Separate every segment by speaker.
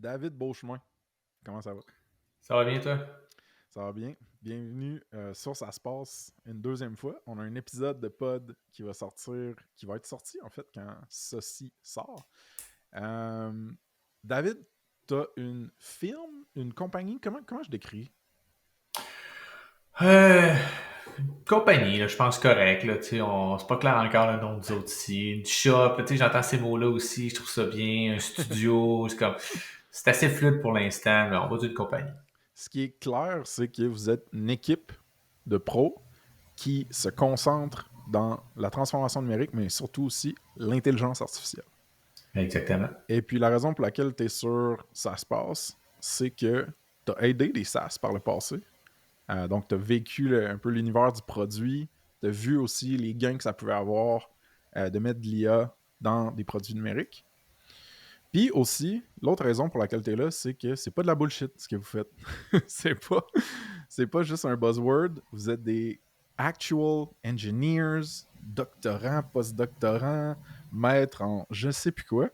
Speaker 1: David Beauchemin, comment ça va?
Speaker 2: Ça va bien, toi?
Speaker 1: Ça va bien? Bienvenue sur Ça se passe une deuxième fois. On a un épisode de pod qui va sortir, qui va être sorti en fait quand ceci sort. Euh, David, t'as une firme, une compagnie, comment je décris?
Speaker 2: Euh, Compagnie, là, je pense correct. Là, c'est pas clair encore le nom des autres ici. Une shop, là, j'entends ces mots-là aussi, je trouve ça bien. Un studio, c'est assez fluide pour l'instant, mais on va dire une compagnie.
Speaker 1: Ce qui est clair, c'est que vous êtes une équipe de pros qui se concentre dans la transformation numérique, mais surtout aussi l'intelligence artificielle.
Speaker 2: Exactement.
Speaker 1: Et puis la raison pour laquelle tu es sur Ça se passe, c'est que tu as aidé des SaaS par le passé. Donc tu as vécu un peu l'univers du produit, tu as vu aussi les gains que ça pouvait avoir de mettre de l'IA dans des produits numériques. Puis aussi, l'autre raison pour laquelle tu es là, c'est que c'est pas de la bullshit ce que vous faites. c'est pas juste un buzzword. Vous êtes des actual engineers, doctorants, post-doctorants, maîtres en je sais plus quoi.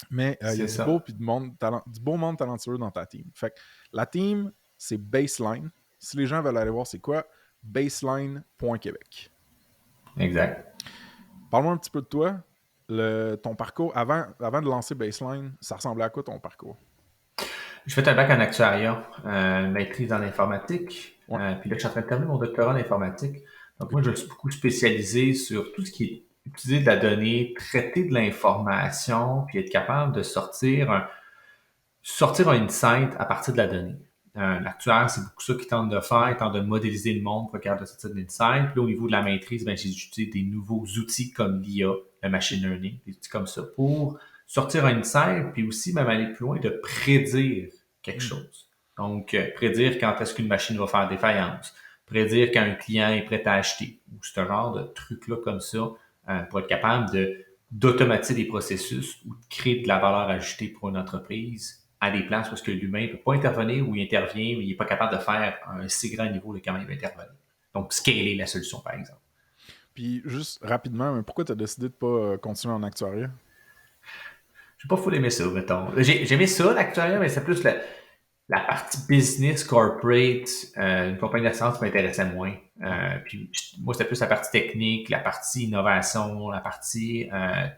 Speaker 1: Mais il y a
Speaker 2: C'est
Speaker 1: du beau
Speaker 2: ça.
Speaker 1: puis du beau monde talentueux dans ta team. Fait que la team, c'est Baseline. Si les gens veulent aller voir c'est quoi, baseline.québec.
Speaker 2: Exact.
Speaker 1: Parle-moi un petit peu de toi. Ton parcours, avant de lancer Baseline, ça ressemblait à quoi ton parcours?
Speaker 2: Je fais un bac en actuariat, maîtrise en informatique.
Speaker 1: Ouais,
Speaker 2: Puis là, je suis en train de terminer mon doctorat en informatique. Donc, moi,
Speaker 1: good.
Speaker 2: je suis beaucoup spécialisé sur tout ce qui est utiliser de la donnée, traiter de l'information, puis être capable de sortir un insight à partir de la donnée. L'actuaire, c'est beaucoup ça qui tente de faire, tente de modéliser le monde pour être capable de sortir de l'insight. Puis là, au niveau de la maîtrise, ben, j'ai utilisé des nouveaux outils comme l'IA, le machine learning, des outils comme ça, pour sortir un insight, puis aussi même aller plus loin, de prédire quelque
Speaker 1: Mm.
Speaker 2: chose. Donc, prédire quand est-ce qu'une machine va faire défaillance, prédire quand un client est prêt à acheter, ou ce genre de trucs-là comme ça, pour être capable d'automatiser des processus ou de créer de la valeur ajoutée pour une entreprise à des places parce que l'humain ne peut pas intervenir ou il intervient, mais il n'est pas capable de faire un si grand niveau de comment il va intervenir. Donc, scaler la solution, par exemple.
Speaker 1: Puis juste rapidement, pourquoi tu as décidé de pas continuer en actuariat?
Speaker 2: Je n'ai pas fou aimer ça, mettons. J'aimais ça, l'actuariat, mais c'est plus la partie business, corporate, une compagnie d'assurance qui m'intéressait moins.
Speaker 1: Ouais.
Speaker 2: Puis moi, c'était plus la partie technique, la partie innovation, la partie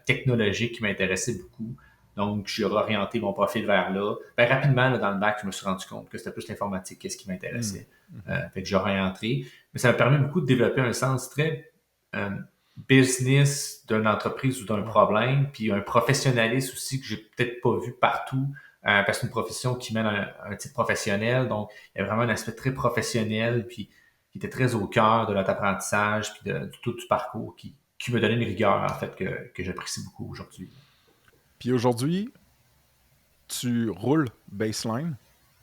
Speaker 2: technologique qui m'intéressait beaucoup. Donc, j'ai orienté mon profil vers là. Ben, rapidement, là, dans le bac, je me suis rendu compte que c'était plus l'informatique qu'est-ce qui
Speaker 1: Mm.
Speaker 2: m'intéressait.
Speaker 1: Mhm.
Speaker 2: Fait que j'ai orienté. Mais ça m'a permis beaucoup de développer un sens très euh, business d'une entreprise ou d'un
Speaker 1: Ouais.
Speaker 2: problème, puis un professionnalisme aussi que j'ai peut-être pas vu partout parce que c'est une profession qui mène un titre professionnel. Donc, il y a vraiment un aspect très professionnel, puis qui était très au cœur de notre apprentissage, puis de tout du parcours qui me donnait une rigueur, en fait, que j'apprécie beaucoup aujourd'hui.
Speaker 1: Puis aujourd'hui, tu roules Baseline.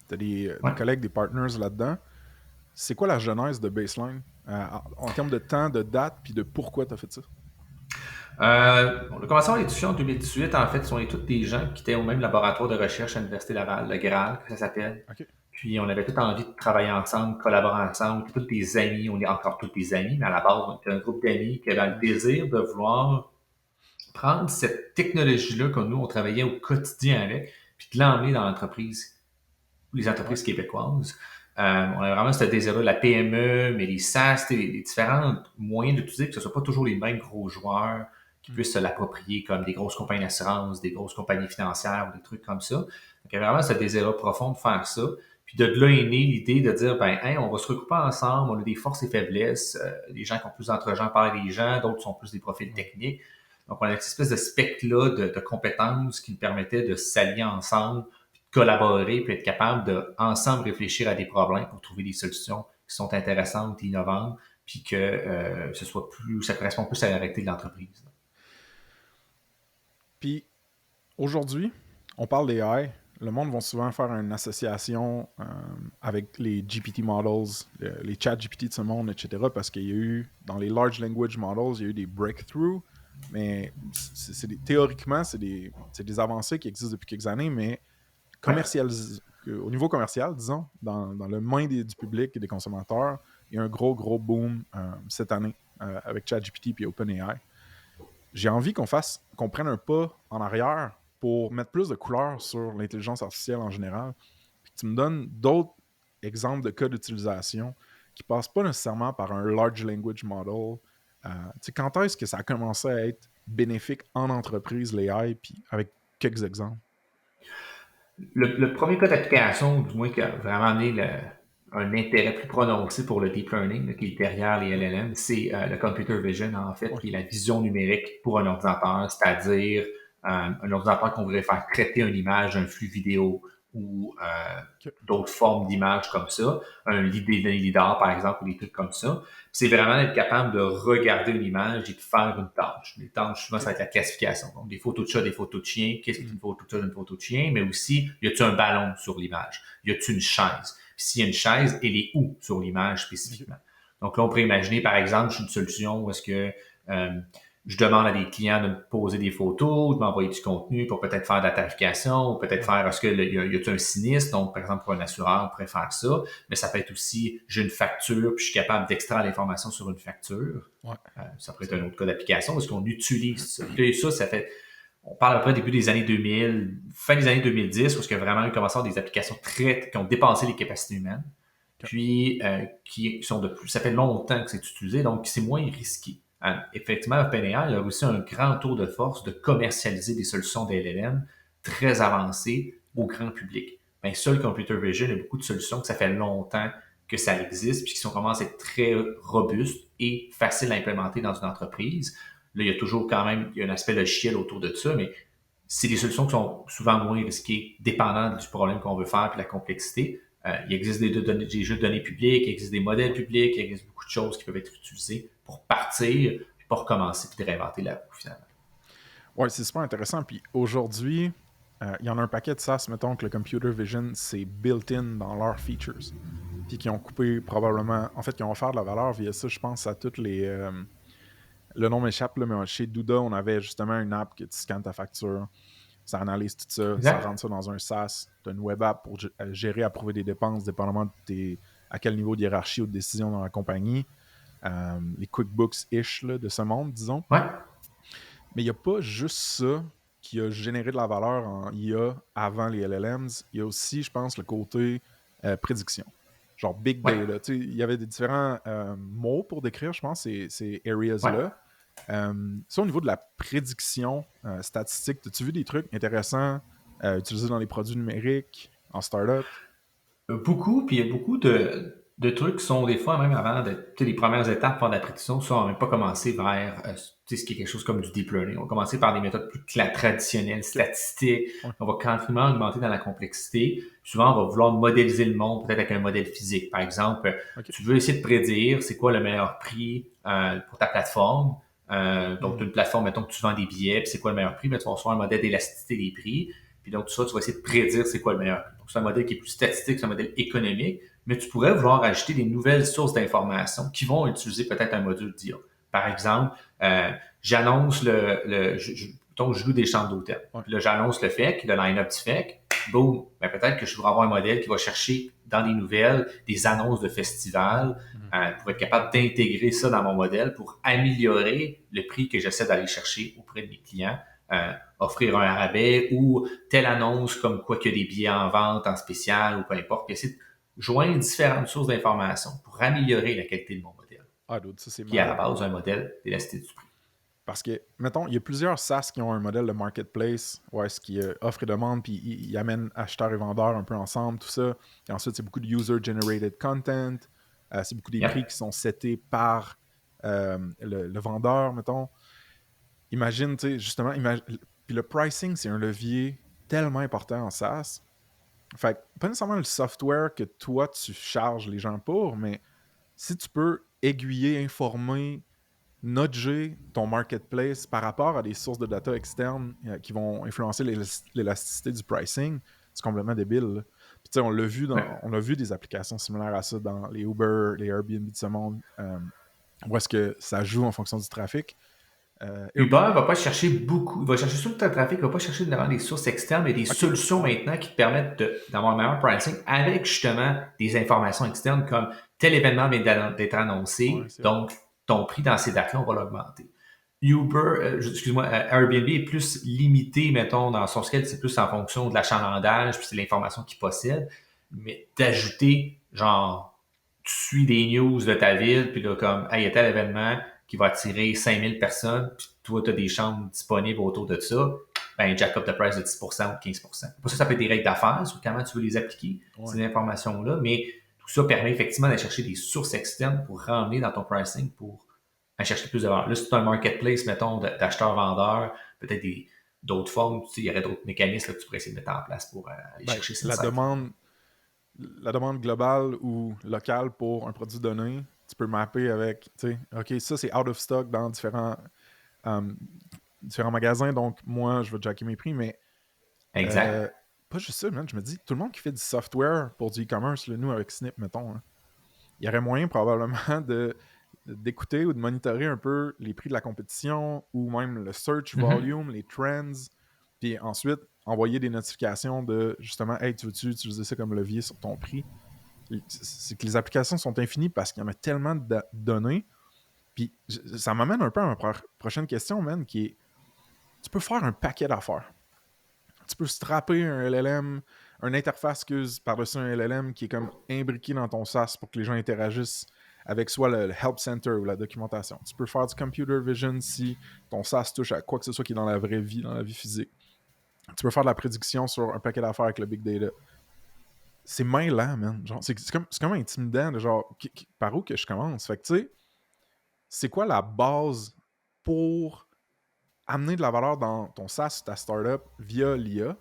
Speaker 1: Tu as des
Speaker 2: Ouais.
Speaker 1: collègues, des partners là-dedans. C'est quoi la genèse de Baseline en termes de temps, de date, puis de pourquoi tu as fait ça?
Speaker 2: On a commencé à avoir les discussions en 2018. En fait, on est tous des gens qui étaient au même laboratoire de recherche à l'Université Laval, le GRAL, que ça s'appelle.
Speaker 1: OK.
Speaker 2: Puis on avait tout envie de travailler ensemble, collaborer ensemble. On était tous des amis, on est encore tous des amis, mais à la base, on était un groupe d'amis qui avait le désir de vouloir prendre cette technologie-là que nous, on travaillait au quotidien avec, puis de l'emmener dans l'entreprise, les
Speaker 1: Ouais.
Speaker 2: entreprises québécoises. On a vraiment ce désir-là, la PME, mais les SaaS, les différents moyens d'utiliser, que ce ne soit pas toujours les mêmes gros joueurs qui
Speaker 1: Mm.
Speaker 2: puissent se l'approprier, comme des grosses compagnies d'assurance, des grosses compagnies financières ou des trucs comme ça. Donc, il y a vraiment ce désir-là profond de faire ça. Puis de là est née l'idée de dire, ben, hey, on va se regrouper ensemble, on a des forces et faiblesses. Les gens qui ont plus d'entre-gens parlent des gens, d'autres sont plus des profils
Speaker 1: Ouais.
Speaker 2: techniques. Donc, on a cette espèce de spectre-là de compétences qui nous permettait de s'allier ensemble, puis de collaborer, puis être capable de ensemble réfléchir à des problèmes pour trouver des solutions qui sont intéressantes et innovantes, puis que ce soit plus, ça correspond plus à la réalité de l'entreprise.
Speaker 1: Puis aujourd'hui, on parle d'AI. Le monde va souvent faire une association avec les GPT models, les chat GPT de ce monde, etc. Parce qu'il y a eu, dans les large language models, il y a eu des breakthroughs. Mais théoriquement, c'est des avancées qui existent depuis quelques années, mais
Speaker 2: Ouais.
Speaker 1: au niveau commercial, disons, dans le main du public et des consommateurs, il y a un gros, gros boom cette année avec ChatGPT et OpenAI. J'ai envie qu'on prenne un pas en arrière pour mettre plus de couleurs sur l'intelligence artificielle en général, puis que tu me donnes d'autres exemples de cas d'utilisation qui passent pas nécessairement par un large language model. Tu sais, quand est-ce que ça a commencé à être bénéfique en entreprise, l'AI, puis avec quelques exemples?
Speaker 2: Le premier cas d'application, du moins qui a vraiment amené un intérêt plus prononcé pour le deep learning, là, qui est derrière les LLM, c'est le computer vision, en fait,
Speaker 1: Ouais.
Speaker 2: qui est la vision numérique pour un ordinateur, c'est-à-dire un ordinateur qu'on voudrait faire traiter une image d'un flux vidéo ou
Speaker 1: Ok.
Speaker 2: d'autres formes d'images comme ça, un LiDAR, par exemple, ou des trucs comme ça. C'est vraiment être capable de regarder une image et de faire une tâche. Les tâches, souvent,
Speaker 1: Ok.
Speaker 2: ça va être la classification. Donc, des photos de chat, des photos de chien. Qu'est-ce qu'une
Speaker 1: Mhm.
Speaker 2: photo de chat, une photo de chien? Mais aussi, y a-t-il un ballon sur l'image? Y a-t-il une chaise? Puis s'il y a une chaise, elle est où sur l'image
Speaker 1: Ok.
Speaker 2: spécifiquement? Donc là, on pourrait imaginer, par exemple, une solution où est-ce que je demande à des clients de me poser des photos, de m'envoyer du contenu pour peut-être faire de la tarification, ou peut-être
Speaker 1: Ouais.
Speaker 2: faire, est-ce qu'il y a un sinistre? Donc, par exemple, pour un assureur, on pourrait faire ça. Mais ça peut être aussi, j'ai une facture, puis je suis capable d'extraire l'information sur une facture.
Speaker 1: Ouais.
Speaker 2: Ça pourrait
Speaker 1: C'est
Speaker 2: être un
Speaker 1: vrai.
Speaker 2: autre cas d'application parce qu'on utilise ça. Puis là, ça fait, on parle après début des années 2000, fin des années 2010, où il y a vraiment eu commencé à avoir des applications qui ont dépassé les capacités humaines,
Speaker 1: Ok.
Speaker 2: puis qui sont de plus, ça fait longtemps que c'est utilisé, donc c'est moins risqué. Effectivement, OpenAI a aussi un grand tour de force de commercialiser des solutions d'LLM très avancées au grand public. Bien, seul Computer Vision, il y a beaucoup de solutions que ça fait longtemps que ça existe, puis qui sont commencent à être très robustes et faciles à implémenter dans une entreprise. Là, il y a toujours quand même, il y a un aspect logiciel autour de ça, mais c'est des solutions qui sont souvent moins risquées, dépendant du problème qu'on veut faire et de la complexité. Il existe des jeux de données publics, il existe des modèles publics, il existe beaucoup de choses qui peuvent être utilisées pour partir, puis pas recommencer, puis de réinventer la roue finalement.
Speaker 1: Ouais, c'est super intéressant. Puis aujourd'hui, il y en a un paquet de SaaS, mettons que le computer vision, c'est built-in dans leurs features. Puis qui ont coupé probablement, en fait, qui ont offert de la valeur via ça, je pense, à toutes les. Le nom m'échappe, là, mais chez Douda, on avait justement une app que tu scannes ta facture, ça analyse tout ça, ça
Speaker 2: Exact.
Speaker 1: rentre ça dans un SaaS. Tu as une web app pour gérer, approuver des dépenses, dépendamment de à quel niveau de hiérarchie ou de décision dans la compagnie. Les QuickBooks-ish de ce monde, disons.
Speaker 2: Ouais.
Speaker 1: Mais il n'y a pas juste ça qui a généré de la valeur en IA avant les LLMs. Il y a aussi, je pense, le côté prédiction. Genre big
Speaker 2: Ouais.
Speaker 1: data. Tu sais, il y avait des différents mots pour décrire, je pense, ces
Speaker 2: Ouais.
Speaker 1: areas-là. Ça, au niveau de la prédiction statistique, as-tu vu des trucs intéressants utilisés dans les produits numériques, en startup?
Speaker 2: Beaucoup, puis il y a beaucoup de trucs qui sont des fois, même avant de, tu sais, les premières étapes pour la prédiction, ça, on n'a pas commencé vers tu sais, ce qui est quelque chose comme du deep learning. On va commencer par des méthodes plus traditionnelles,
Speaker 1: Ok.
Speaker 2: statistiques.
Speaker 1: Ouais.
Speaker 2: On va quantinement augmenter dans la complexité. Souvent, on va vouloir modéliser le monde peut-être avec un modèle physique. Par exemple,
Speaker 1: Ok.
Speaker 2: tu veux essayer de prédire c'est quoi le meilleur prix pour ta plateforme. Donc, tu as
Speaker 1: Mhm.
Speaker 2: une plateforme, mettons que tu vends des billets, puis c'est quoi le meilleur prix? Mais tu vas recevoir un modèle d'élasticité des prix. Puis donc, tout ça, tu vas essayer de prédire c'est quoi le meilleur prix. Donc, c'est un modèle qui est plus statistique, c'est un modèle économique, mais tu pourrais vouloir ajouter des nouvelles sources d'informations qui vont utiliser peut-être un module d'IA. Par exemple, j'annonce donc je loue des chambres d'hôtel.
Speaker 1: Ouais.
Speaker 2: Puis là, j'annonce le FEC, le line-up du FEC. Boum! Ben, peut-être que je voudrais avoir un modèle qui va chercher dans les nouvelles des annonces de festivals
Speaker 1: Mhm.
Speaker 2: pour être capable d'intégrer ça dans mon modèle pour améliorer le prix que j'essaie d'aller chercher auprès de mes clients. Offrir un rabais ou telle annonce comme quoi qu'il y a des billets en vente en spécial ou peu importe. Puis essayer de joindre différentes sources d'informations pour améliorer la qualité de mon modèle,
Speaker 1: Ah, dude, ça c'est
Speaker 2: qui est à la
Speaker 1: malade.
Speaker 2: base un modèle d'élasticité du prix.
Speaker 1: Parce que, mettons, il y a plusieurs SaaS qui ont un modèle de marketplace, où est-ce qu'ils offrent et demandent, puis ils amènent acheteurs et vendeurs un peu ensemble, tout ça. Et ensuite, c'est beaucoup de user-generated content. C'est beaucoup des prix
Speaker 2: Yep.
Speaker 1: qui sont setés par le vendeur, mettons. Imagine, tu sais, justement, puis le pricing, c'est un levier tellement important en SaaS. Fait que, pas nécessairement le software que toi, tu charges les gens pour, mais si tu peux aiguiller, informer, nudger ton marketplace par rapport à des sources de data externes qui vont influencer l'élasticité du pricing, c'est complètement débile. Là. Puis tu sais,
Speaker 2: Ouais.
Speaker 1: on a vu des applications similaires à ça dans les Uber, les Airbnb de ce monde, où est-ce que ça joue en fonction du trafic. Airbnb,
Speaker 2: Uber va pas chercher beaucoup, il va chercher sur le trafic, il va pas chercher devant des sources externes, mais des
Speaker 1: ok,
Speaker 2: solutions
Speaker 1: ouais,
Speaker 2: maintenant qui te permettent d'avoir un meilleur pricing avec justement des informations externes comme tel événement vient d'être
Speaker 1: ouais,
Speaker 2: annoncé,
Speaker 1: c'est vrai.
Speaker 2: donc ton prix dans ces dates-là, on va l'augmenter. Airbnb est plus limité, mettons, dans son scale, c'est plus en fonction de l'achalandage, puis c'est l'information qu'il possède. Mais d'ajouter, genre, tu suis des news de ta ville, puis là, comme, hey, il y a tel événement qui va attirer 5000 personnes, puis toi, tu as des chambres disponibles autour de ça, ben, jack up the price de 10% ou 15%. Pour ça peut être des règles d'affaires sur comment tu veux les appliquer, ces informations-là, mais tout ça permet effectivement d'aller chercher des sources externes pour ramener dans ton pricing pour aller chercher plus de valeur. Là, si tu as un marketplace, mettons, d'acheteurs-vendeurs, peut-être d'autres formes, tu sais, il y aurait d'autres mécanismes là, que tu pourrais essayer de mettre en place pour aller chercher cette
Speaker 1: la demande globale ou locale pour un produit donné, tu peux mapper avec, tu sais, OK, ça c'est out of stock dans différents magasins, donc moi je vais jacker mes prix, mais
Speaker 2: Exact.
Speaker 1: pas juste ça, man, je me dis, tout le monde qui fait du software pour du e-commerce, là, nous avec Snip, mettons, hein, il y aurait moyen probablement d'écouter ou de monitorer un peu les prix de la compétition ou même le search volume, les trends, puis ensuite envoyer des notifications de justement, hey, tu veux-tu utiliser ça comme levier sur ton prix? C'est que les applications sont infinies parce qu'il y en a tellement de données. Puis ça m'amène un peu à ma prochaine question, man, qui est tu peux faire un paquet d'affaires. Tu peux strapper un LLM, une interface, par-dessus un LLM qui est comme imbriqué dans ton SaaS pour que les gens interagissent avec soit le Help Center ou la documentation. Tu peux faire du computer vision si ton SaaS touche à quoi que ce soit qui est dans la vraie vie, dans la vie physique. Tu peux faire de la prédiction sur un paquet d'affaires avec le big data. C'est mêlant, man. Genre, c'est comme intimidant de genre par où que je commence. Fait que tu sais, c'est quoi la base pour amener de la valeur dans ton SaaS, ta startup via l'IA?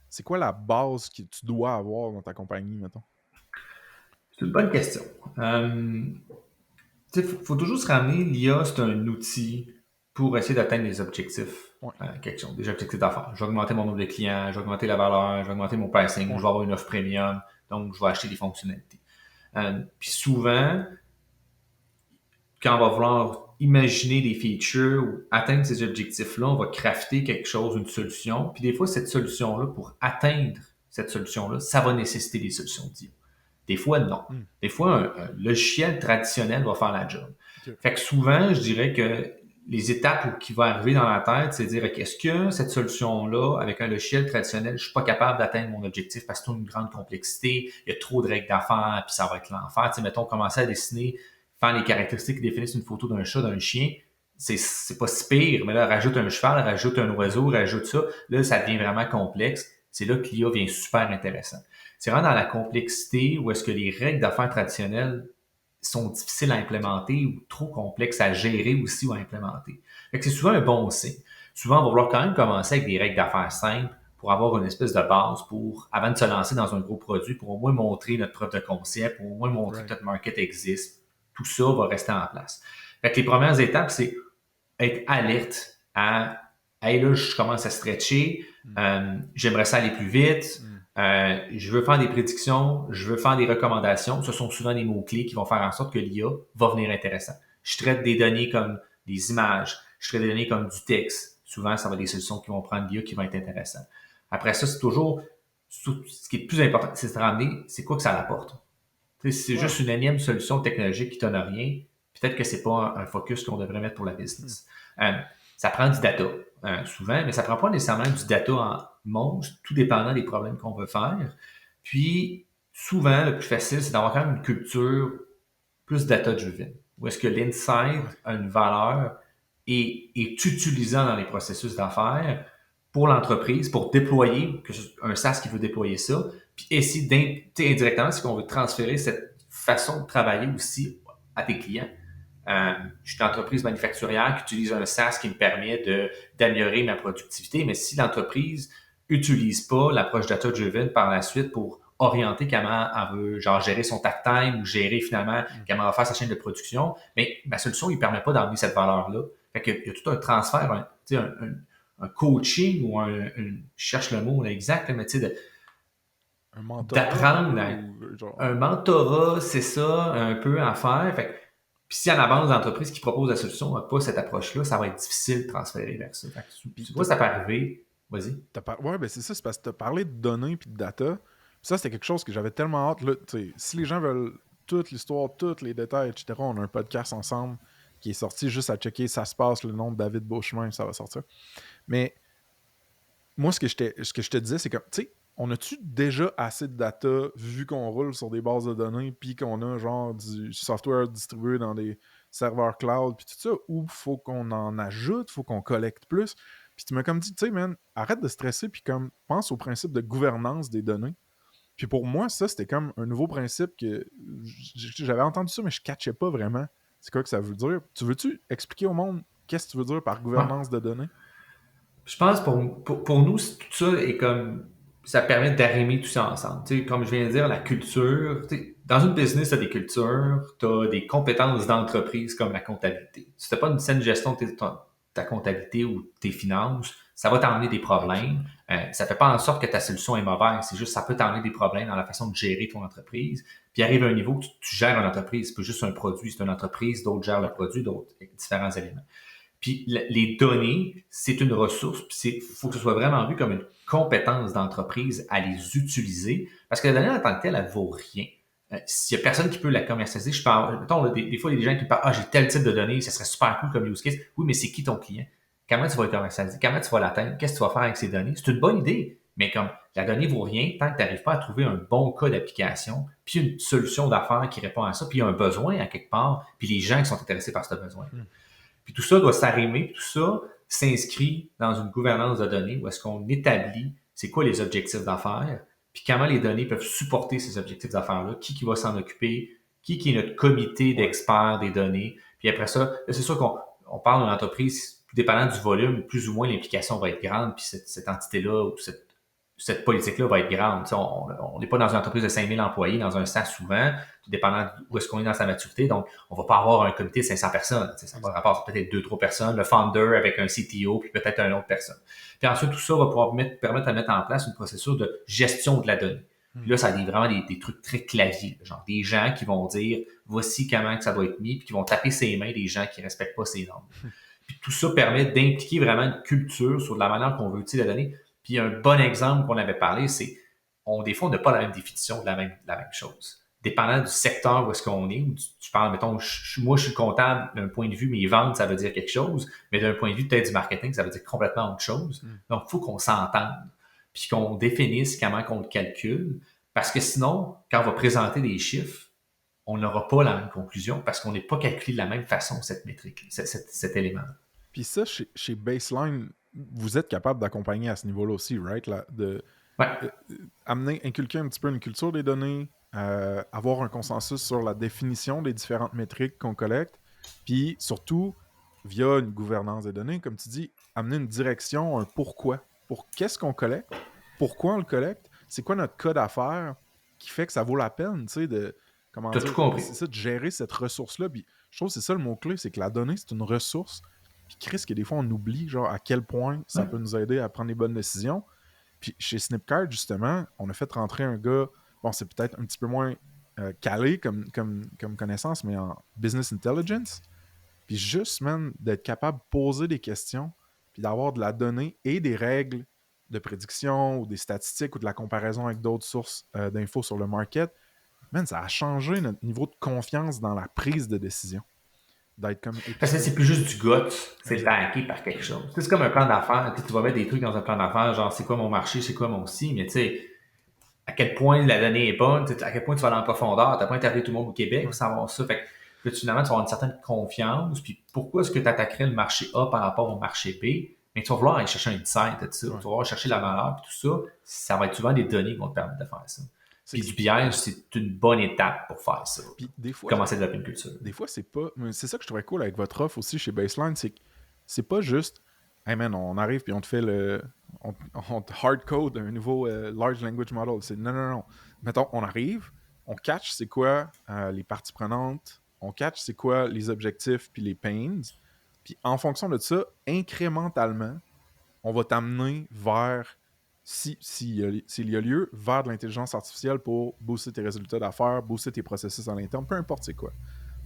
Speaker 1: C'est quoi la base que tu dois avoir dans ta compagnie, mettons?
Speaker 2: C'est une bonne question. Il faut toujours se ramener, l'IA, c'est un outil pour essayer d'atteindre des objectifs,
Speaker 1: Ouais.
Speaker 2: quelque chose, des objectifs d'affaires. Je vais augmenter mon nombre de clients, je vais augmenter la valeur, je vais augmenter mon pricing, je vais avoir une offre premium, donc je vais acheter des fonctionnalités. Puis souvent, quand on va vouloir imaginer des features ou atteindre ces objectifs-là, on va crafter quelque chose, une solution. Puis des fois, cette solution-là, pour atteindre cette solution-là, ça va nécessiter des solutions d'IA. Des fois, non. Des fois, un logiciel traditionnel va faire la job.
Speaker 1: Okay.
Speaker 2: Fait que souvent, je dirais que les étapes qui vont arriver dans la tête, c'est de dire, OK, est-ce que cette solution-là, avec un logiciel traditionnel, je suis pas capable d'atteindre mon objectif parce que c'est une grande complexité, il y a trop de règles d'affaires, puis ça va être l'enfer. Tu sais, mettons, commencer à dessiner, faire les caractéristiques qui définissent une photo d'un chat, d'un chien, c'est pas si pire, mais là, rajoute un cheval, rajoute un oiseau, rajoute ça, là, ça devient vraiment complexe. C'est là que l'IA vient super intéressant. C'est vraiment dans la complexité où est-ce que les règles d'affaires traditionnelles sont difficiles à implémenter ou trop complexes à gérer aussi ou à implémenter. Fait que c'est souvent un bon signe. Souvent, on va vouloir quand même commencer avec des règles d'affaires simples pour avoir une espèce de base pour, avant de se lancer dans un gros produit, pour au moins montrer notre preuve de concept, pour au moins montrer que notre market existe. Tout ça va rester en place. Fait que les premières étapes, c'est être alerte à hey là, je commence à stretcher, j'aimerais ça aller plus vite, je veux faire des prédictions, je veux faire des recommandations. Ce sont souvent des mots-clés qui vont faire en sorte que l'IA va venir intéressant. Je traite des données comme des images, je traite des données comme du texte. Souvent, ça va être des solutions qui vont prendre l'IA qui vont être intéressantes. Après ça, c'est toujours ce qui est le plus important, c'est de se ramener, c'est quoi que ça apporte. Si c'est juste une énième solution technologique qui donne rien, peut-être que c'est pas un focus qu'on devrait mettre pour la business. Ça prend du data, souvent, mais ça prend pas nécessairement du data en monstre, tout dépendant des problèmes qu'on veut faire. Puis, souvent, le plus facile, c'est d'avoir quand même une culture plus data-driven, où est-ce que l'insight a une valeur et est utilisant dans les processus d'affaires pour l'entreprise, pour déployer, un SaaS qui veut déployer ça, puis essayer indirectement, si on veut transférer cette façon de travailler aussi à tes clients. Je suis une entreprise manufacturière qui utilise un SaaS qui me permet d'améliorer ma productivité, mais si l'entreprise n'utilise pas l'approche data-driven par la suite pour orienter comment elle veut genre gérer son takt time ou gérer finalement comment elle va faire sa chaîne de production, mais ma solution ne lui permet pas d'amener cette valeur-là. Fait qu'il y a tout un transfert, un coaching ou je cherche le mot exact, mais tu sais, d'apprendre un mentorat, c'est ça, un peu à faire. Fait que, puis si en avance d'entreprise qui propose la solution n'a pas cette approche-là, ça va être difficile de transférer vers ça. Fait que, tu vois, ça peut arriver. Vas-y.
Speaker 1: Ouais, ben c'est ça, c'est parce que tu as parlé de données puis de data. Puis ça, c'était quelque chose que j'avais tellement hâte. Là, si les gens veulent toute l'histoire, tous les détails, etc., on a un podcast ensemble qui est sorti juste à checker, ça se passe, le nom de David Beauchemin, ça va sortir. Mais moi, ce que je te disais, c'est que, tu sais, on a-tu déjà assez de data vu qu'on roule sur des bases de données puis qu'on a genre du software distribué dans des serveurs cloud puis tout ça, ou faut qu'on en ajoute, faut qu'on collecte plus? Puis tu m'as comme dit, tu sais, man, arrête de stresser puis comme pense au principe de gouvernance des données. Puis pour moi, ça, c'était comme un nouveau principe que j'avais entendu ça, mais je ne catchais pas vraiment. C'est quoi que ça veut dire? Tu veux-tu expliquer au monde qu'est-ce que tu veux dire par
Speaker 2: Ouais.
Speaker 1: gouvernance de données?
Speaker 2: Je pense pour nous, tout ça est comme ça permet d'arrimer tout ça ensemble. Tu sais, comme je viens de dire, la culture, tu sais, dans une business, tu as des cultures, tu as des compétences d'entreprise comme la comptabilité. Si tu n'as pas une saine gestion de ta comptabilité ou tes finances, ça va t'emmener des problèmes. Ça ne fait pas en sorte que ta solution est mauvaise, c'est juste ça peut t'emmener des problèmes dans la façon de gérer ton entreprise. Puis arrive à un niveau où tu gères une entreprise, c'est pas juste un produit, c'est une entreprise, d'autres gèrent le produit, d'autres différents éléments. Puis les données, c'est une ressource, puis il faut que ce soit vraiment vu comme une compétence d'entreprise à les utiliser, parce que la donnée en tant que telle, elle ne vaut rien. S'il n'y a personne qui peut la commercialiser, je parle, mettons, là, des fois, il y a des gens qui me parlent, ah, j'ai tel type de données, ça serait super cool comme use case. Oui, mais c'est qui ton client? Comment tu vas le commercialiser? Comment tu vas l'atteindre? Qu'est-ce que tu vas faire avec ces données? C'est une bonne idée, mais comme la donnée vaut rien tant que tu n'arrives pas à trouver un bon cas d'application, puis une solution d'affaires qui répond à ça, puis il y a un besoin à quelque part, puis les gens qui sont intéressés par ce besoin. Puis tout ça doit s'arrimer, tout ça s'inscrit dans une gouvernance de données où est-ce qu'on établit c'est quoi les objectifs d'affaires, puis comment les données peuvent supporter ces objectifs d'affaires-là, qui va s'en occuper, qui est notre comité d'experts des données. Puis après ça, c'est sûr qu'on parle d'une entreprise, tout dépendant du volume, plus ou moins l'implication va être grande, puis cette entité-là ou cette politique-là va être grande. On n'est pas dans une entreprise de 5000 employés, dans un SaaS souvent, tout dépendant où est-ce qu'on est dans sa maturité. Donc, on va pas avoir un comité de 500 personnes. Ça va rapport peut-être 2-3 personnes, le founder avec un CTO, puis peut-être une autre personne. Puis ensuite, tout ça va pouvoir permettre de mettre en place une processus de gestion de la donnée. Puis là, ça a vraiment des trucs très claviers, genre des gens qui vont dire voici comment que ça doit être mis, puis qui vont taper ses mains des gens qui respectent pas ces normes. Puis tout ça permet d'impliquer vraiment une culture sur la manière qu'on veut utiliser la donnée. Puis un bon exemple qu'on avait parlé, c'est des fois, on n'a pas la même définition de la même chose. Dépendant du secteur où est-ce qu'on est, où tu parles, mettons, moi, je suis comptable d'un point de vue, mes ventes, ça veut dire quelque chose, mais d'un point de vue peut-être du marketing, ça veut dire complètement autre chose. Donc, il faut qu'on s'entende, puis qu'on définisse comment qu'on le calcule, parce que sinon, quand on va présenter des chiffres, on n'aura pas la même conclusion parce qu'on n'est pas calculé de la même façon, cette métrique, cet élément.
Speaker 1: Puis ça, chez Baseline, vous êtes capable d'accompagner à ce niveau-là aussi, right?
Speaker 2: Ouais.
Speaker 1: Inculquer un petit peu une culture des données, avoir un consensus sur la définition des différentes métriques qu'on collecte, puis surtout, via une gouvernance des données, comme tu dis, amener une direction, un pourquoi. Pour qu'est-ce qu'on collecte, pourquoi on le collecte, c'est quoi notre code d'affaires qui fait que ça vaut la peine, tu sais, de, comment
Speaker 2: Tu as
Speaker 1: dire,
Speaker 2: tout compris.
Speaker 1: c'est ça, de gérer cette ressource-là. Puis je trouve que c'est ça le mot-clé, c'est que la donnée, c'est une ressource. Puis Chris, que des fois, on oublie, genre, à quel point ça peut nous aider à prendre les bonnes décisions. Puis chez Snipcard, justement, on a fait rentrer un gars, bon, c'est peut-être un petit peu moins calé comme connaissance, mais en business intelligence. Puis juste, man, d'être capable de poser des questions, puis d'avoir de la donnée et des règles de prédiction ou des statistiques ou de la comparaison avec d'autres sources d'infos sur le market, man, ça a changé notre niveau de confiance dans la prise de décision. D'être comme
Speaker 2: Parce que c'est plus juste du guts, c'est backé par quelque chose. C'est comme un plan d'affaires. Tu vas mettre des trucs dans un plan d'affaires, genre c'est quoi mon marché, c'est quoi mon si, mais tu sais, à quel point la donnée est bonne, à quel point tu vas aller en profondeur, à quel point tu tout le monde au Québec pour savoir ça. Fait que finalement, tu vas avoir une certaine confiance. Puis pourquoi est-ce que tu attaquerais le marché A par rapport au marché B? Mais tu vas vouloir aller chercher un insight de ça. Tu vas vouloir chercher la valeur, puis tout ça. Ça va être souvent des données qui vont te permettre de faire ça. Puis du piège, c'est une bonne étape pour faire ça.
Speaker 1: Puis des fois,
Speaker 2: commencer à développer une culture.
Speaker 1: Des fois, c'est pas. C'est ça que je trouvais cool avec votre offre aussi chez Baseline, c'est que c'est pas juste hey man, on arrive puis on te fait le. On te hardcode un nouveau large language model. C'est non. Mettons, on arrive, on catch c'est quoi les parties prenantes, on catch c'est quoi les objectifs puis les pains. Puis en fonction de ça, incrémentalement, on va t'amener vers, s'il y a lieu, vers de l'intelligence artificielle pour booster tes résultats d'affaires, booster tes processus à l'interne, peu importe c'est quoi.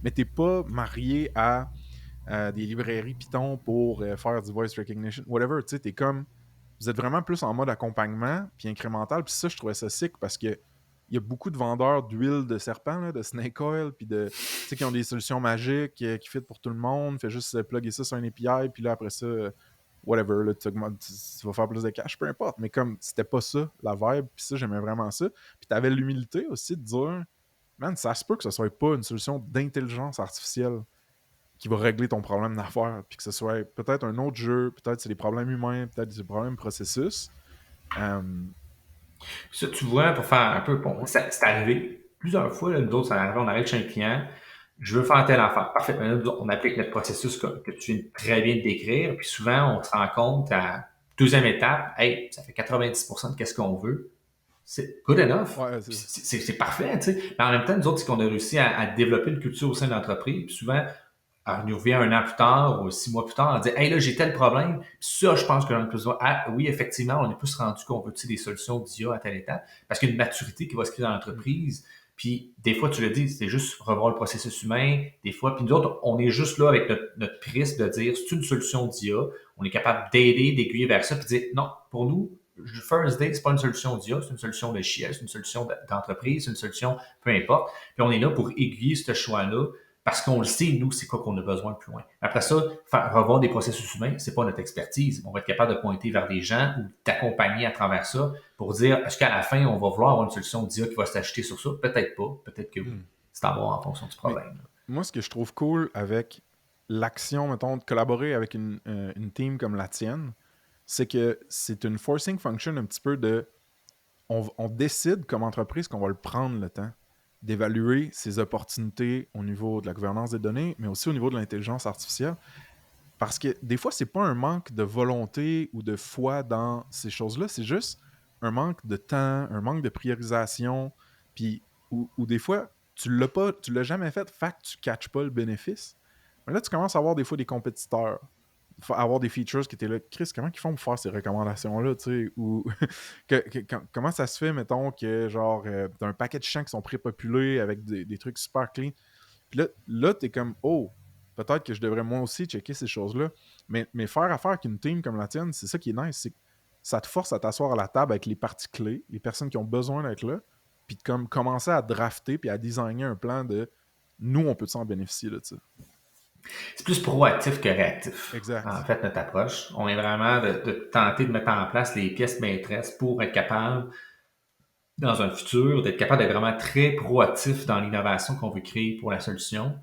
Speaker 1: Mais t'es pas marié à des librairies Python pour faire du voice recognition, whatever, tu sais, t'es comme... Vous êtes vraiment plus en mode accompagnement, puis incrémental, puis ça, je trouvais ça sick, parce que il y a beaucoup de vendeurs d'huile de serpent, là, de snake oil, puis qui ont des solutions magiques qui fit pour tout le monde. Fais juste plugger ça sur un API, puis là, après ça, whatever, là, tu vas faire plus de cash, peu importe. Mais comme c'était pas ça, la vibe, puis ça, j'aimais vraiment ça. Puis t'avais l'humilité aussi de dire, man, ça se peut que ce soit pas une solution d'intelligence artificielle qui va régler ton problème d'affaires, puis que ce soit peut-être un autre jeu, peut-être c'est des problèmes humains, peut-être des problèmes processus.
Speaker 2: Ça, tu vois, pour faire un peu, bon,
Speaker 1: Ouais.
Speaker 2: c'est arrivé plusieurs fois, là, nous autres, ça arrive, on arrive chez un client, je veux faire telle affaire. Parfait. Maintenant, nous autres, on applique notre processus que tu viens très bien de décrire, puis souvent, on se rend compte à deuxième étape, hey, ça fait 90% de qu'est-ce qu'on veut. C'est good enough.
Speaker 1: Ouais,
Speaker 2: C'est parfait, tu sais. Mais en même temps, nous autres, c'est qu'on a réussi à développer une culture au sein de l'entreprise. Puis souvent, on nous revient un an plus tard ou 6 mois plus tard, on dit hey là, j'ai tel problème. Puis ça, je pense que l'on est plus ah oui, effectivement, on est plus rendu qu'on veut des solutions d'IA à telle étape. Parce qu'il y a une maturité qui va se créer dans l'entreprise. Puis des fois, tu le dis, c'est juste revoir le processus humain. Des fois, puis nous autres, on est juste là avec notre prisme de dire c'est une solution d'IA. On est capable d'aider, d'aiguiller vers ça, puis de dire non, pour nous, First Day, c'est pas une solution d'IA, c'est une solution de chiel, c'est une solution d'entreprise, c'est une solution, peu importe. Puis on est là pour aiguiller ce choix-là parce qu'on le sait, nous, c'est quoi qu'on a besoin de plus loin. Après ça, faire revoir des processus humains, c'est pas notre expertise. On va être capable de pointer vers des gens ou d'accompagner à travers ça pour dire, est-ce qu'à la fin, on va vouloir avoir une solution d'IA qui va s'acheter sur ça? Peut-être pas, peut-être que oui. C'est à voir en fonction du
Speaker 1: Mais
Speaker 2: problème.
Speaker 1: moi, ce que je trouve cool avec l'action, mettons, de collaborer avec une team comme la tienne, c'est que c'est une forcing function un petit peu de... On décide comme entreprise qu'on va le prendre le temps d'évaluer ses opportunités au niveau de la gouvernance des données, mais aussi au niveau de l'intelligence artificielle. Parce que des fois, c'est pas un manque de volonté ou de foi dans ces choses-là, c'est juste un manque de temps, un manque de priorisation, puis ou des fois, tu l'as jamais fait que tu ne catches pas le bénéfice. Mais là, tu commences à avoir des fois des compétiteurs, avoir des features qui étaient là. Chris, comment ils font pour faire ces recommandations-là, tu sais? Ou comment ça se fait, mettons, que genre, t'as un paquet de champs qui sont prépopulés avec des trucs super clean. Puis là t'es comme, oh, peut-être que je devrais moi aussi checker ces choses-là. Mais faire affaire avec une team comme la tienne, c'est ça qui est nice, c'est que ça te force à t'asseoir à la table avec les parties clés, les personnes qui ont besoin d'être là, puis de commencer à drafter puis à designer un plan de nous, on peut s'en bénéficier de ça.
Speaker 2: C'est plus proactif que réactif, en
Speaker 1: Exact.
Speaker 2: fait, notre approche. On est vraiment de tenter de mettre en place les pièces maîtresses pour être capable, dans un futur, d'être capable d'être vraiment très proactif dans l'innovation qu'on veut créer pour la solution.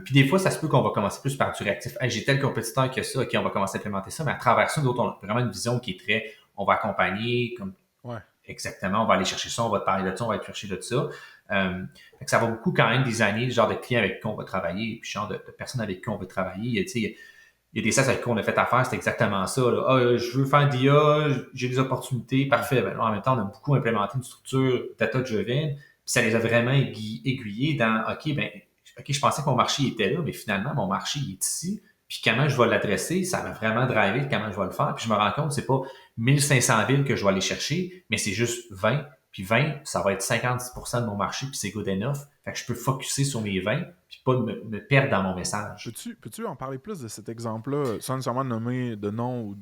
Speaker 2: Puis des fois, ça se peut qu'on va commencer plus par du réactif. Hey, j'ai tel compétiteur qui a ça, OK, on va commencer à implémenter ça, mais à travers ça, d'autres, on a vraiment une vision qui est très, on va accompagner, comme
Speaker 1: Ouais.
Speaker 2: exactement, on va aller chercher ça, on va te parler de ça, on va aller chercher de ça. Fait que ça va beaucoup quand même designer le genre de clients avec qui on va travailler, puis le genre de personnes avec qui on veut travailler. Tu sais, il y a des sas avec qui on a fait affaire, c'est exactement ça. Là. Ah, je veux faire d'IA, j'ai des opportunités, parfait. Ben, en même temps, on a beaucoup implémenté une structure data-driven, puis ça les a vraiment aiguillés dans OK, je pensais que mon marché était là, mais finalement, mon marché il est ici. Puis comment je vais l'adresser, ça m'a vraiment drivé comment je vais le faire. Puis je me rends compte, c'est pas 1500 villes que je vais aller chercher, mais c'est juste 20. Puis 20, ça va être 50% de mon marché, puis c'est good enough. Fait que je peux focusser sur mes 20, puis pas me perdre dans mon message.
Speaker 1: Peux-tu en parler plus de cet exemple-là, sans nécessairement nommer de nom ou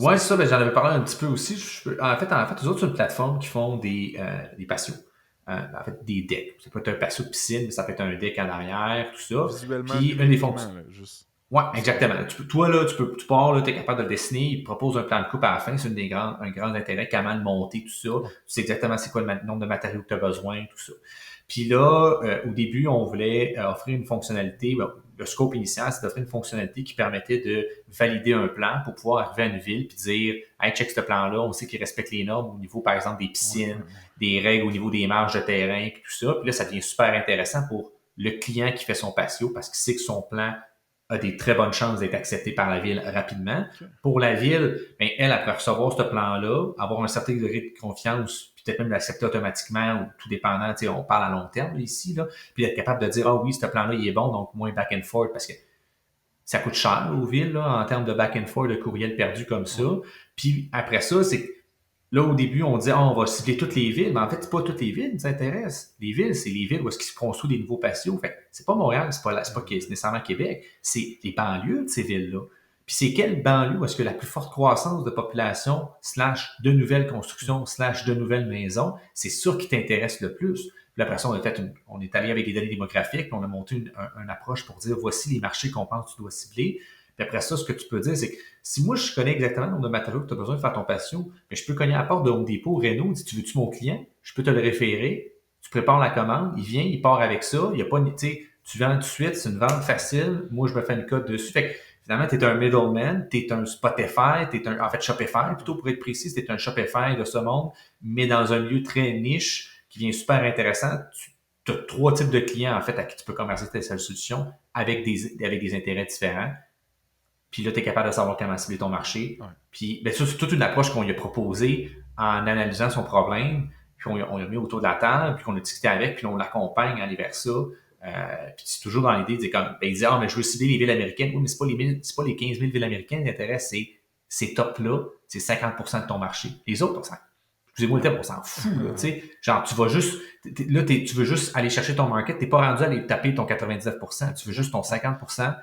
Speaker 2: Ouais, c'est ça, ben, j'en avais parlé un petit peu aussi. En fait, eux autres, c'est une plateforme qui font des patios. En fait, des decks. Ça peut être un patio de piscine, mais ça peut être un deck en arrière, tout ça.
Speaker 1: visuellement,
Speaker 2: Puis, une des fonctions.
Speaker 1: numériquement, là, juste.
Speaker 2: Ouais, exactement. Toi, là, tu pars, là, tu es capable de le dessiner, il te propose un plan de coupe à la fin, c'est un grand intérêt, comment le monter, tout ça.
Speaker 1: Ouais.
Speaker 2: Tu sais exactement c'est quoi le nombre de matériaux que tu as besoin, tout ça. Puis là, au début, on voulait offrir une fonctionnalité, le scope initial, c'est d'offrir une fonctionnalité qui permettait de valider un plan pour pouvoir arriver à une ville puis dire hey, check ce plan-là, on sait qu'il respecte les normes au niveau, par exemple, des piscines, des règles au niveau des marges de terrain, puis tout ça. Puis là, ça devient super intéressant pour le client qui fait son patio parce qu'il sait que son plan a des très bonnes chances d'être accepté par la ville rapidement. Okay. Pour la ville, bien, elle, après recevoir ce plan-là, avoir un certain degré de confiance, puis peut-être même l'accepter automatiquement ou tout dépendant, on parle à long terme là, ici, là, puis être capable de dire ah oui, ce plan-là, il est bon, donc moins back and forth, parce que ça coûte cher aux villes là, en termes de back and forth, de courriel perdu comme ça. Puis après ça, c'est là, au début, on dit on va cibler toutes les villes, mais en fait, c'est pas toutes les villes qui nous intéressent. Les villes, c'est les villes où est-ce qu'ils se construisent des nouveaux patios. Fait c'est pas Montréal, c'est pas nécessairement Québec, c'est les banlieues de ces villes-là. Puis c'est quelle banlieue où est-ce que la plus forte croissance de population, slash de nouvelles constructions, slash de nouvelles maisons, c'est sûr qui t'intéresse le plus. Puis après ça, on est allé avec des données démographiques, on a monté une approche pour dire voici les marchés qu'on pense que tu dois cibler. Puis après ça, ce que tu peux dire, c'est que si moi je connais exactement le nombre de matériaux que tu as besoin de faire ton patio, mais je peux cogner à la porte de Home Depot, Renault, si tu veux-tu mon client, je peux te le référer, tu prépares la commande, il vient, il part avec ça, il y a pas, tu sais, tu vends tout de suite, c'est une vente facile, moi je me fais une cote dessus. Fait que finalement, tu es un middleman, tu es un Spotify, en fait Shopify, plutôt pour être précis, tu es un Shopify de ce monde, mais dans un lieu très niche qui vient super intéressant. Tu as 3 types de clients en fait à qui tu peux commercer tes solutions avec des intérêts différents. Puis là, tu es capable de savoir comment cibler ton marché.
Speaker 1: Ouais.
Speaker 2: Puis ben, ça, c'est toute une approche qu'on lui a proposée en analysant son problème, puis on l'a mis autour de la table, puis qu'on a discuté avec, puis on l'accompagne à aller vers ça. Puis c'est toujours dans l'idée de dire comme, ben, il dit, mais je veux cibler les villes américaines. Oui, mais c'est pas les 15 000 villes américaines. L'intérêt, c'est ces top-là, c'est 50% de ton marché. Les autres, excusez-moi le terme, on s'en fout, là, tu sais. Genre, tu vas juste, tu veux juste aller chercher ton market. T'es pas rendu à aller taper ton 99%. Tu veux juste ton 50%,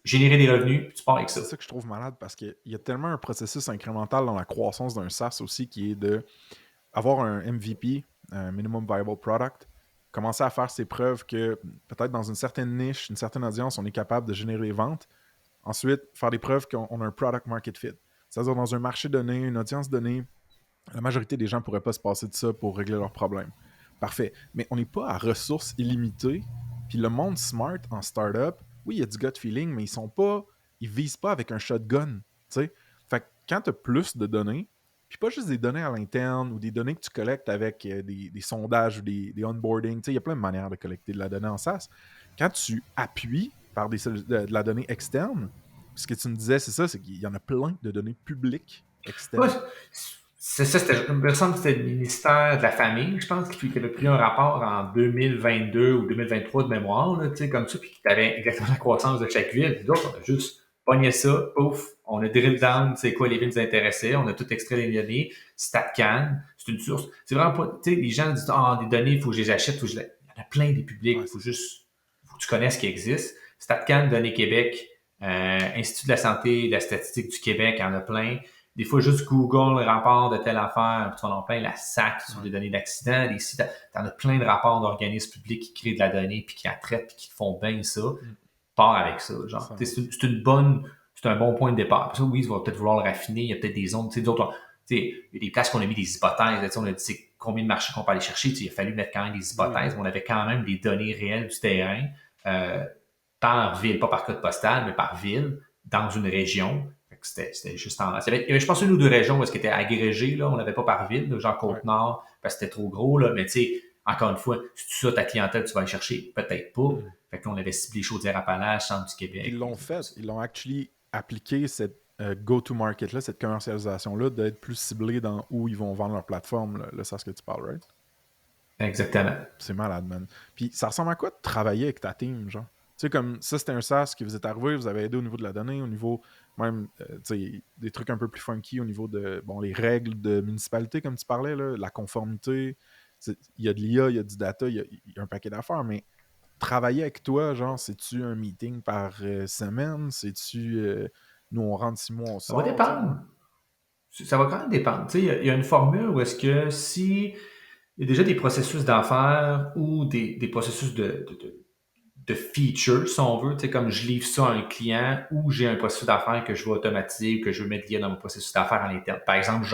Speaker 2: générer des revenus, puis tu pars avec ça.
Speaker 1: C'est ça que je trouve malade parce qu'il y a tellement un processus incrémental dans la croissance d'un SaaS aussi qui est de avoir un MVP, un Minimum Viable Product, commencer à faire ses preuves que peut-être dans une certaine niche, une certaine audience, on est capable de générer des ventes. Ensuite, faire des preuves qu'on a un product market fit. C'est-à-dire dans un marché donné, une audience donnée, la majorité des gens ne pourraient pas se passer de ça pour régler leurs problèmes. Parfait. Mais on n'est pas à ressources illimitées. Puis le monde smart en startup, oui, il y a du gut feeling, mais ils visent pas avec un shotgun. T'sais? Fait que quand tu as plus de données, puis pas juste des données à l'interne ou des données que tu collectes avec des sondages ou des onboarding, il y a plein de manières de collecter de la donnée en SaaS. Quand tu appuies par de la donnée externe, ce que tu me disais, c'est ça, c'est qu'il y en a plein de données publiques externes.
Speaker 2: Ouais, c'est ça, il me semble que c'était le ministère de la Famille, je pense, qui avait pris un rapport en 2022 ou 2023 de mémoire, là, tu sais, comme ça, puis qui avait exactement la croissance de chaque ville. Puis d'autres, on a juste pogné ça, pouf, on a drill down, c'est quoi les villes nous intéressaient, on a tout extrait les données, StatCan, c'est une source. C'est vraiment pas, tu sais, les gens disent, des données, il faut que je les achète, il y en a plein des publics, il faut que tu connaisses ce qui existe. StatCan, Données Québec, Institut de la santé et de la statistique du Québec, il y en a plein. Des fois, juste Google, le rapport de telle affaire, puis tu vas en plein, la SAC sur des données d'accident, des sites, t'en as plein de rapports d'organismes publics qui créent de la donnée, puis qui la traitent, puis qui font bien ça. Pars avec ça, genre. C'est un bon point de départ. Après ça, oui, tu vas peut-être vouloir le raffiner, il y a peut-être des zones, tu sais, d'autres, tu sais, il y a des places qu'on a mis des hypothèses, on a dit c'est combien de marchés qu'on peut aller chercher, il a fallu mettre quand même des hypothèses, mais on avait quand même des données réelles du terrain, par ville, pas par code postal, mais par ville, dans une région. C'était juste en masse. Il y avait, je pense, une ou deux régions où est-ce qu'elle était agrégée, là. On n'avait pas par ville, là, genre Côte-Nord, parce que c'était trop gros, là. Mais tu sais, encore une fois, si tu ça, ta clientèle, tu vas aller chercher, peut-être pas. Fait qu'on avait ciblé Chaudière-Appalaches, Centre du Québec.
Speaker 1: Ils l'ont fait. Ils l'ont actually appliqué cette go-to-market-là, cette commercialisation-là, d'être plus ciblé dans où ils vont vendre leur plateforme. Là, c'est ce que tu parles, right?
Speaker 2: Exactement.
Speaker 1: C'est malade, man. Puis ça ressemble à quoi de travailler avec ta team, genre? Tu sais, comme ça, c'était un SaaS qui vous est arrivé, vous avez aidé au niveau de la donnée, au niveau même, tu sais, des trucs un peu plus funky au niveau de, bon, les règles de municipalité, comme tu parlais, là, la conformité. Il y a de l'IA, il y a du data, il y a un paquet d'affaires, mais travailler avec toi, genre, c'est-tu un meeting par semaine? C'est-tu, nous, on rentre 6 mois, on
Speaker 2: Ça va
Speaker 1: sort?
Speaker 2: dépendre. Ça va quand même dépendre. Tu sais, il y a une formule où est-ce que si il y a déjà des processus d'affaires ou des processus de feature, si on veut, tu sais, comme je livre ça à un client ou j'ai un processus d'affaires que je veux automatiser ou que je veux mettre lié dans mon processus d'affaires à l'interne. Par exemple,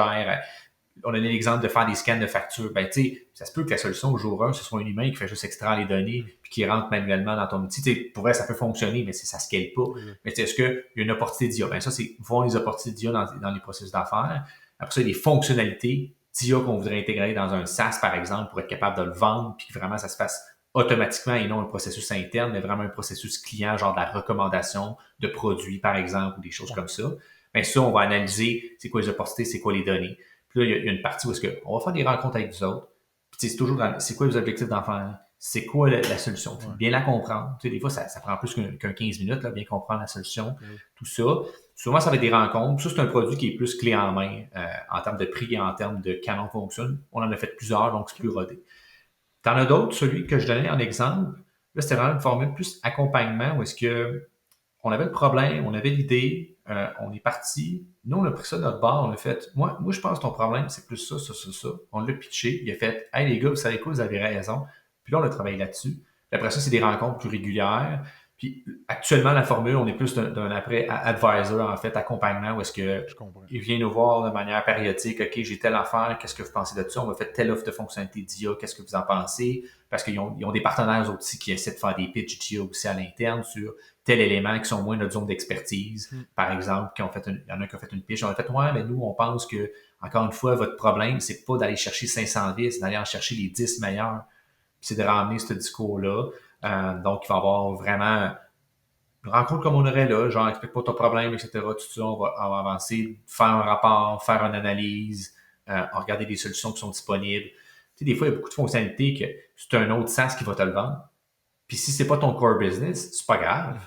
Speaker 2: on a donné l'exemple de faire des scans de factures. Ben, tu sais, ça se peut que la solution au jour 1, ce soit un humain qui fait juste extraire les données puis qui rentre manuellement dans ton outil. Tu sais, pour vrai, ça peut fonctionner, mais ça ne scale pas. Mais est-ce qu'il y a une opportunité d'IA? Ben, ça, c'est voir les opportunités d'IA dans les processus d'affaires. Après ça, il y a des fonctionnalités d'IA qu'on voudrait intégrer dans un SaaS, par exemple, pour être capable de le vendre puis que vraiment ça se fasse automatiquement et non un processus interne, mais vraiment un processus client, genre de la recommandation de produits, par exemple, ou des choses comme ça. Bien, ça, on va analyser c'est quoi les opportunités, c'est quoi les données. Puis là, il y a une partie où est-ce qu'on va faire des rencontres avec vous autres. Puis c'est toujours c'est quoi les objectifs d'enfant? C'est quoi la solution? Puis bien la comprendre. Tu sais, des fois, ça prend plus qu'un 15 minutes, là, bien comprendre la solution, tout ça. Souvent, ça va être des rencontres. Ça, c'est un produit qui est plus clé en main en termes de prix et en termes de comment on fonctionne. On en a fait plusieurs, donc c'est plus rodé. T'en as d'autres, celui que je donnais en exemple. Là, c'était vraiment une formule plus accompagnement où est-ce que on avait le problème, on avait l'idée, on est parti. Nous, on a pris ça de notre bord. On a fait, moi, je pense que ton problème, c'est plus ça, ça, ça, ça. On l'a pitché. Il a fait, hey les gars, vous savez quoi, vous avez raison. Puis là, on a travaillé là-dessus. Puis après ça, c'est des rencontres plus régulières. Puis actuellement, la formule, on est plus d'un après advisor, en fait, accompagnement, où est-ce que
Speaker 1: Je comprends.
Speaker 2: il vient nous voir de manière périodique. OK, j'ai telle affaire, qu'est-ce que vous pensez de ça? On va faire telle offre de fonctionnalité d'IA, qu'est-ce que vous en pensez? Parce qu'ils ont des partenaires aussi qui essaient de faire des pitchs d'IA aussi à l'interne sur tel élément qui sont moins notre zone d'expertise. Par exemple, il y en a qui ont fait une pitch, on a fait, ouais, mais nous, on pense que, encore une fois, votre problème, c'est pas d'aller chercher 500 10, c'est d'aller en chercher les 10 meilleurs. Puis c'est de ramener ce discours-là. Donc, il va y avoir vraiment une rencontre comme on aurait là, genre explique pas ton problème, etc. Tout ça, on va avancer, faire un rapport, faire une analyse, regarder des solutions qui sont disponibles. Tu sais, des fois, il y a beaucoup de fonctionnalités que c'est un autre SaaS qui va te le vendre. Puis si c'est pas ton core business, c'est pas grave.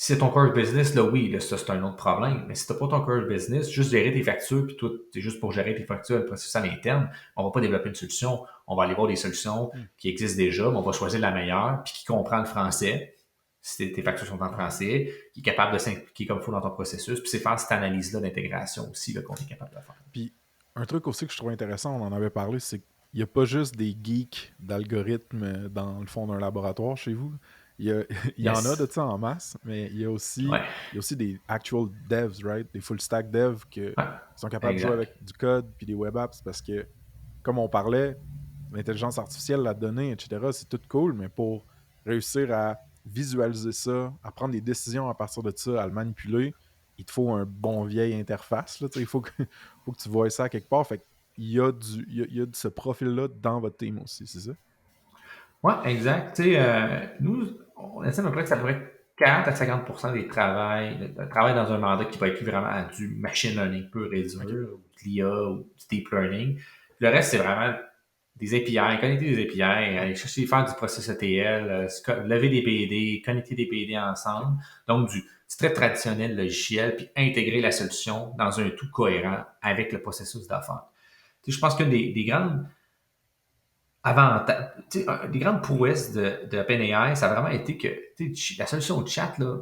Speaker 2: Si c'est ton core business, là, oui, là, ça, c'est un autre problème. Mais si t'as pas ton core business, juste gérer tes factures, puis toi, c'est juste pour gérer tes factures, le processus à l'interne, on va pas développer une solution. On va aller voir des solutions qui existent déjà, mais on va choisir la meilleure, puis qui comprend le français, si tes factures sont en français, qui est capable de s'impliquer comme il faut dans ton processus, puis c'est faire cette analyse-là d'intégration aussi là, qu'on est capable de faire.
Speaker 1: Puis un truc aussi que je trouve intéressant, on en avait parlé, c'est qu'il n'y a pas juste des geeks d'algorithmes dans le fond d'un laboratoire chez vous. Il y en a de ça en masse, mais
Speaker 2: Ouais,
Speaker 1: il y a aussi des actual devs, right? Des full stack devs qui
Speaker 2: ouais,
Speaker 1: sont capables de jouer
Speaker 2: exact.
Speaker 1: avec du code puis des web apps parce que, comme on parlait, l'intelligence artificielle, la donnée, etc., c'est tout cool, mais pour réussir à visualiser ça, à prendre des décisions à partir de ça, à le manipuler, il te faut un bon vieil interface. Là, il faut faut que tu vois ça quelque part. Fait il y a il y a de ce profil-là dans votre team aussi, c'est ça?
Speaker 2: Ouais, exact. Tu sais, nous, on estime à peu près que ça pourrait être 40 à 50 des travail dans un mandat qui va être vraiment à du machine learning pur et dur,
Speaker 1: OK.
Speaker 2: ou de l'IA, ou du deep learning. Le reste, c'est vraiment des API, connecter des API, aller chercher, faire du process ETL, lever des BD, connecter des BD ensemble. Donc, du très traditionnel logiciel, puis intégrer la solution dans un tout cohérent avec le processus d'affaires. Tu sais, je pense qu'une des grandes des grandes prouesses de OpenAI, ça a vraiment été que la solution de chat là,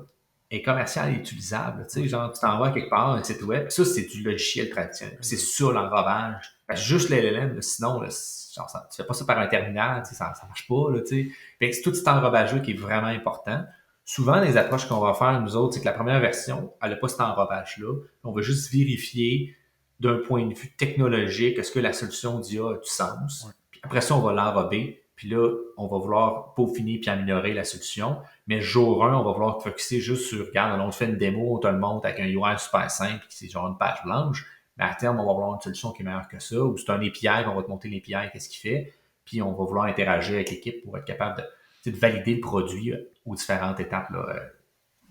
Speaker 2: est commerciale et utilisable.
Speaker 1: Ouais.
Speaker 2: Genre, tu t'envoies quelque part un site web, ça, c'est du logiciel traditionnel. C'est
Speaker 1: Exact.
Speaker 2: ça l'enrobage. Parce que juste l'LLM, là, sinon, là, genre, tu fais pas ça par un terminal, ça marche pas. Là, fait que c'est tout cet enrobage-là qui est vraiment important. Souvent, les approches qu'on va faire, nous autres, c'est que la première version, elle n'a pas cet enrobage-là. On va juste vérifier d'un point de vue technologique, est-ce que la solution d'IA a du
Speaker 1: Ouais.
Speaker 2: sens? Après ça, on va l'enrober. Puis là, on va vouloir peaufiner puis améliorer la solution. Mais jour 1, on va vouloir focuser juste sur, regarde, on te fait une démo, on te le montre avec un UI super simple, qui c'est genre une page blanche. Mais à terme, on va vouloir une solution qui est meilleure que ça. Ou c'est un API, on va te montrer l'API, qu'est-ce qu'il fait. Puis on va vouloir interagir avec l'équipe pour être capable de valider le produit aux différentes étapes là,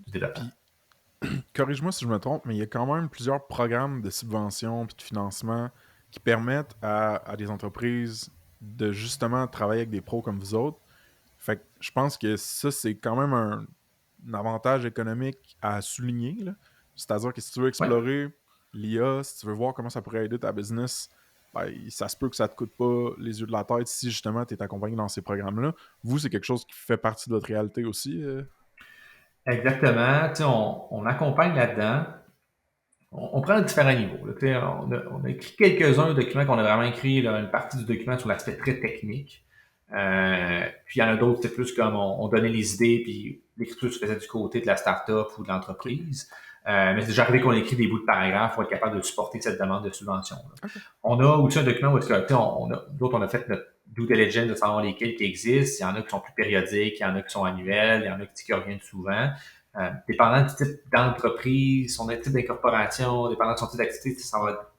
Speaker 2: du développement.
Speaker 1: Puis, corrige-moi si je me trompe, mais il y a quand même plusieurs programmes de subvention puis de financement qui permettent à des entreprises de justement travailler avec des pros comme vous autres. Fait que je pense que ça, c'est quand même un avantage économique à souligner, là. C'est-à-dire que si tu veux
Speaker 2: Ouais.
Speaker 1: explorer l'IA, si tu veux voir comment ça pourrait aider ta business, ben, ça se peut que ça te coûte pas les yeux de la tête si justement tu es accompagné dans ces programmes-là. Vous, c'est quelque chose qui fait partie de votre réalité aussi.
Speaker 2: Exactement. Tu sais, on accompagne là-dedans. On prend à différents niveaux. Là. On a écrit quelques-uns documents qu'on a vraiment écrit là, une partie du document sur l'aspect très technique. Puis il y en a d'autres, c'est plus comme on donnait les idées, puis l'écriture se faisait du côté de la start-up ou de
Speaker 1: OK.
Speaker 2: l'entreprise. Mais c'est déjà arrivé qu'on écrit des bouts de paragraphes pour être capable de supporter cette demande de subvention. Là.
Speaker 1: OK.
Speaker 2: On a aussi un document où d'autres, on a fait notre due diligence de savoir lesquels qui existent. Il y en a qui sont plus périodiques, il y en a qui sont annuels, il y en a qui reviennent souvent. Dépendant du type d'entreprise, son type d'incorporation, dépendant de son type d'activité, ça va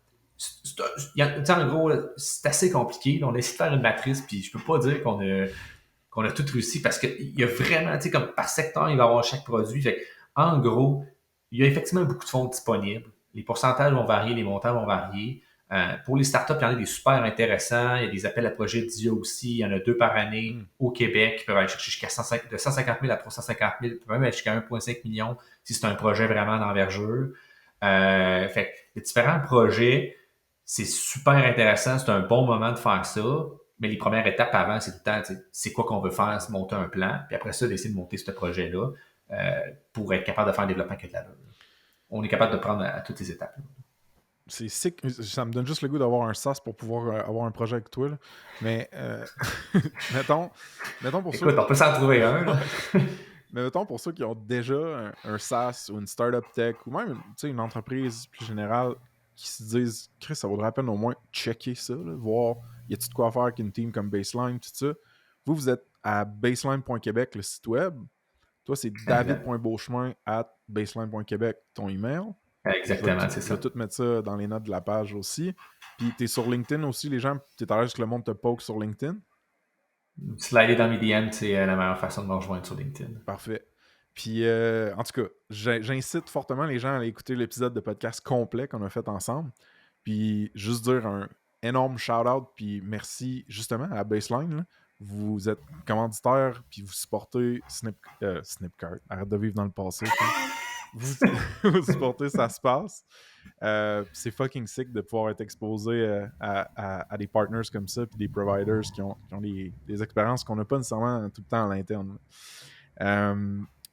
Speaker 2: en gros, c'est assez compliqué. On a essayé de faire une matrice, puis je peux pas dire qu'on a tout réussi parce qu'il y a vraiment, tu sais, comme par secteur, il va y avoir chaque produit. Fait en gros, il y a effectivement beaucoup de fonds disponibles. Les pourcentages vont varier, les montants vont varier. Pour les startups, il y en a des super intéressants. Il y a des appels à projets d'IA aussi. Il y en a 2 par année
Speaker 1: Hmm.
Speaker 2: au Québec qui peuvent aller chercher jusqu'à 150 000 à 350 000, même aller jusqu'à 1,5 million si c'est un projet vraiment d'envergure. Fait les différents projets, c'est super intéressant. C'est un bon moment de faire ça. Mais les premières étapes avant, c'est tout le temps, c'est quoi qu'on veut faire, c'est monter un plan. Puis après ça, d'essayer de monter ce projet-là pour être capable de faire un développement qui est de l'allure. on est capable de prendre à toutes les étapes.
Speaker 1: C'est sick. Ça me donne juste le goût d'avoir un SaaS pour pouvoir avoir un projet avec toi. Là. Mais mettons, pour ceux
Speaker 2: Écoute, on peut s'en trouver un. Là.
Speaker 1: mais mettons pour ceux qui ont déjà un SaaS ou une startup tech ou même une entreprise plus générale qui se disent Chris, ça vaudrait la peine au moins checker ça, là, voir y a-t-il de quoi faire avec une team comme Baseline, tout ça. Vous êtes à baseline.québec, le site web. Toi, c'est
Speaker 2: Exact.
Speaker 1: david.beauchemin@baseline.québec, ton email.
Speaker 2: Exactement, c'est
Speaker 1: Je vais
Speaker 2: ça.
Speaker 1: tout mettre ça dans les notes de la page aussi. Puis t'es sur LinkedIn aussi, les gens, t'es à l'aise que le monde te poke sur LinkedIn.
Speaker 2: Slider dans mes DM, c'est la meilleure façon de me rejoindre sur LinkedIn.
Speaker 1: Parfait. Puis, en tout cas, j'incite fortement les gens à aller écouter l'épisode de podcast complet qu'on a fait ensemble. Puis, juste dire un énorme shout-out, puis merci justement à Baseline. Là. Vous êtes commanditaire, puis vous supportez Snipcart. Arrête de vivre dans le passé. Vous, vous supportez, ça se passe. C'est fucking sick de pouvoir être exposé à des partners comme ça, puis des providers qui ont des expériences qu'on n'a pas nécessairement tout le temps à l'interne.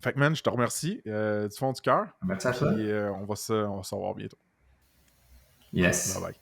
Speaker 1: Fait que man, je te remercie du fond du cœur.
Speaker 2: Merci à toi.
Speaker 1: Puis on va se revoir bientôt.
Speaker 2: Yes.
Speaker 1: Bye bye.